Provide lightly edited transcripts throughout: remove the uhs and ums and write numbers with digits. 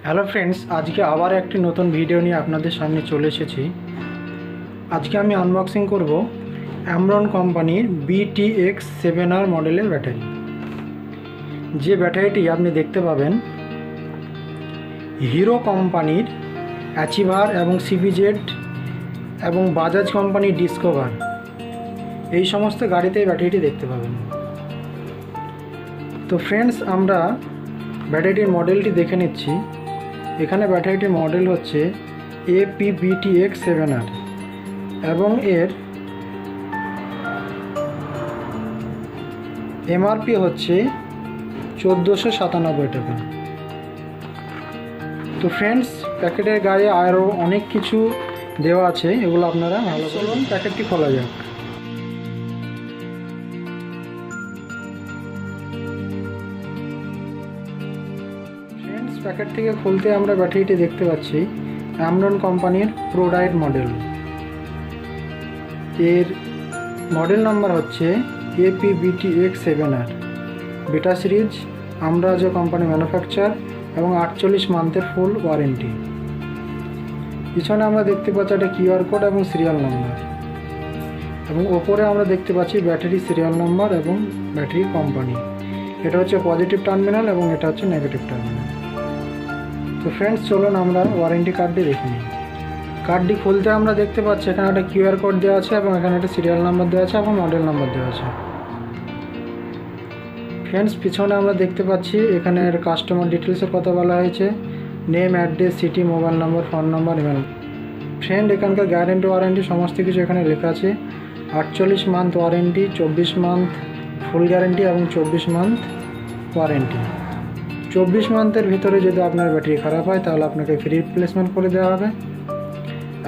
Hello friends, আজকে আবার একটি নতুন ভিডিও নিয়ে আপনাদের সামনে চলে এসেছি। আজকে আমি আনবক্সিং করব AMARON কোম্পানির BTX 7R মডেলের ব্যাটারি। যে ব্যাটারিটি আপনি দেখতে পাবেন হিরো কোম্পানির অ্যাচিভার এবং সিবিজেড এবং বাজাজ কোম্পানির ডিসকভার এই সমস্ত গাড়িতে এই ব্যাটারিটি দেখতে পাবেন। তো ফ্রেন্ডস, আমরা ব্যাটারিটির মডেলটি দেখে নিচ্ছি। এখানে ব্যাটারিটির মডেল হচ্ছে BTX 7R এবং এর এমআরপি হচ্ছে 1497 টাকা। তো ফ্রেন্ডস, প্যাকেটের গায়ে আরও অনেক কিছু দেওয়া আছে, এগুলো আপনারা ভালো করুন। প্যাকেটটি খোলা যাক। প্যাকেট থেকে খুলতে আমরা ব্যাটারিটি দেখতে পাচ্ছি AMARON কোম্পানির প্রোডাইট মডেল। এর মডেল নাম্বার হচ্ছে BTX 7R বেটা সিরিজ, আমরাজ কোম্পানি ম্যানুফ্যাকচার এবং 48 মান্থের ফুল ওয়ারেন্টি। পিছনে আমরা দেখতে পাচ্ছি একটা কিউআর কোড এবং সিরিয়াল নাম্বার, এবং ওপরে আমরা দেখতে পাচ্ছি ব্যাটারি সিরিয়াল নাম্বার এবং ব্যাটারি কোম্পানি। এটা হচ্ছে পজিটিভ টার্মিনাল এবং এটা হচ্ছে নেগেটিভ টার্মিনাল। তো ফ্রেন্ডস, চলুন আমরা ওয়ারেন্টি কার্ডটি দেখে নিই। কার্ডটি খুলতে আমরা দেখতে পাচ্ছি এখানে একটা কিউআর কোড দেওয়া আছে এবং এখানে একটা সিরিয়াল নাম্বার দেওয়া আছে এবং মডেল নাম্বার দেওয়া আছে। ফ্রেন্ডস, পিছনে আমরা দেখতে পাচ্ছি এখানে কাস্টমার ডিটেলসের কথা বলা হয়েছে, name, address, city, mobile number, phone number, email. Friend, এখানকার গ্যারেন্টি ওয়ারেন্টি সমস্ত কিছু এখানে লেখা আছে। 48 মান্থ ওয়ারেন্টি, 24 মান্থ ফুল গ্যারেন্টি এবং 24 মান্থ ওয়ারেন্টি। 24 মান্থের ভিতরে যদি আপনার ব্যাটারি খারাপ হয় তাহলে আপনাকে ফ্রি রিপ্লেসমেন্ট করে দেওয়া হবে,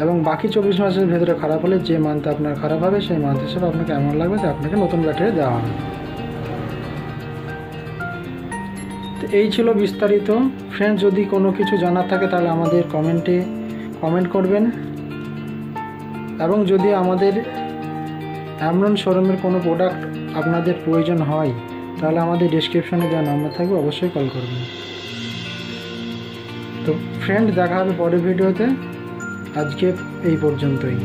এবং বাকি 24 মাসের ভিতরে খারাপ হলে যে মান্থ আপনার খারাপ হবে সেই মান্থ হিসেবে আপনাকে অ্যামাউন্ট লাগবে, যে আপনাকে নতুন ব্যাটারি দেওয়া হবে। তো এই ছিল বিস্তারিত। ফ্রেন্ডস, যদি কোনো কিছু জানার থাকে তাহলে আমাদের কমেন্টে কমেন্ট করবেন, এবং যদি আমাদের AMARON শোরুমের কোনো প্রোডাক্ট আপনাদের প্রয়োজন হয় তাহলে আমাদের ডেসক্রিপশনে দেওয়া নাম্বার থাকবে, অবশ্যই কল করবেন। তো ফ্রেন্ড, দেখা হবে পরের ভিডিওতে। আজকে এই পর্যন্তই।